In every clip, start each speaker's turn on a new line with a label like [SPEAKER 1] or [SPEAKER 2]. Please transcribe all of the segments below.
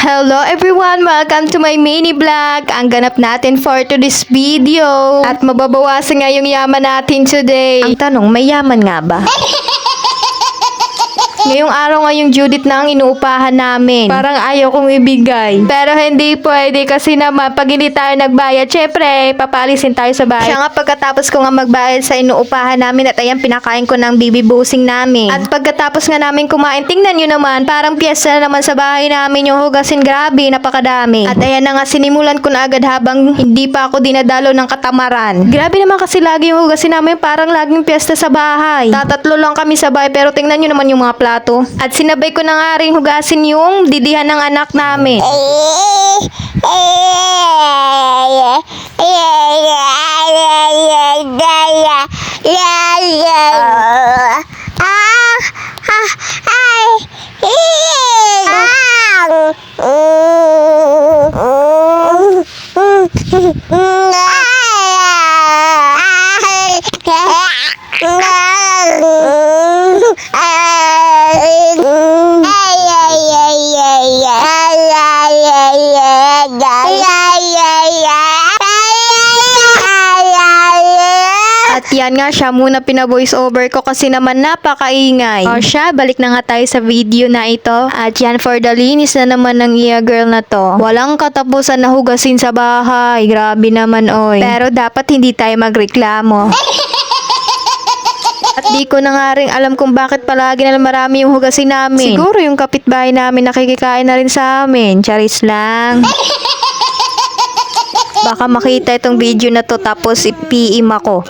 [SPEAKER 1] Hello everyone! Welcome to my mini vlog. Ang ganap natin for today's video. At mababawasan nga yung yaman natin today. Ang tanong, may yaman nga ba? Ngayong araw nga yung Judith na ang inuupahan namin. Parang ayaw kong ibigay. Pero hindi pwede kasi naman pag hindi tayo nagbayad, syempre, papalisin tayo sa bahay. Siya nga pagkatapos ko nga magbayad sa inuupahan namin at ayan, pinakain ko ng baby busing namin. At pagkatapos nga namin kumain, tingnan nyo naman, parang piyesta na naman sa bahay namin yung hugasin. Grabe, napakadami. At ayan na nga, sinimulan ko na agad habang hindi pa ako dinadalo ng katamaran. Grabe naman kasi lagi yung hugasin namin, parang laging piyesta sa bahay. Tatatlo lang kami sa bahay, pero tingnan nyo naman yung mga plato. At sinabay ko na nga rin hugasin yung didihan ng anak namin. At yan nga, siya muna pina-voice over ko kasi naman napakaingay. O siya, balik na nga tayo sa video na ito. At yan, for the linis na naman ng iya girl na to. Walang katapusan na hugasin sa bahay. Grabe naman, oy. Pero dapat hindi tayo magreklamo. At di ko na nga rin alam kung bakit palagi na marami yung hugasin namin. Siguro yung kapitbahay namin nakikikain na rin sa amin. Charis lang. Baka makita itong video na to tapos i-PM ako.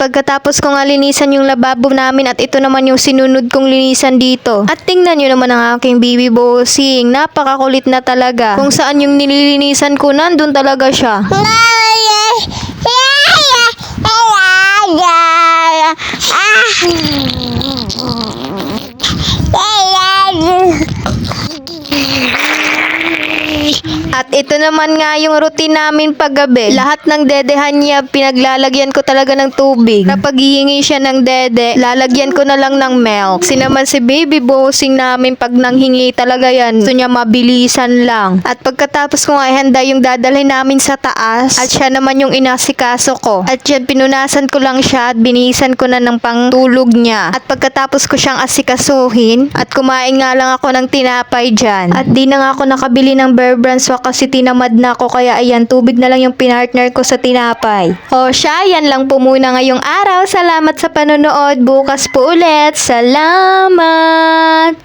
[SPEAKER 1] Pagkatapos ko nga linisan yung lababo namin at ito naman yung sinunod kong linisan dito. At tingnan nyo naman ang aking baby bossing. Napakakulit na talaga. Kung saan yung nililinisan ko, nandun talaga siya. At ito naman nga yung routine namin paggabi. Lahat ng dedehan niya, pinaglalagyan ko talaga ng tubig. Kapag hihingi siya ng dede, lalagyan ko na lang ng milk. Naman si baby bossing namin, pag nanghingi talaga yan, gusto niya mabilisan lang. At pagkatapos ko nga ihanda yung dadalhin namin sa taas, at siya naman yung inasikaso ko. At yan, pinunasan ko lang siya at binihisan ko na ng pangtulog niya. At pagkatapos ko siyang asikasuhin, at kumain nga lang ako ng tinapay dyan. At di na nga ako nakabili ng Bear Brand Swak kasi tinamad na ako, kaya ayan, tubig na lang yung pinartner ko sa tinapay. O siya, yan lang po muna ngayong araw. Salamat sa panonood. Bukas po ulit. Salamat!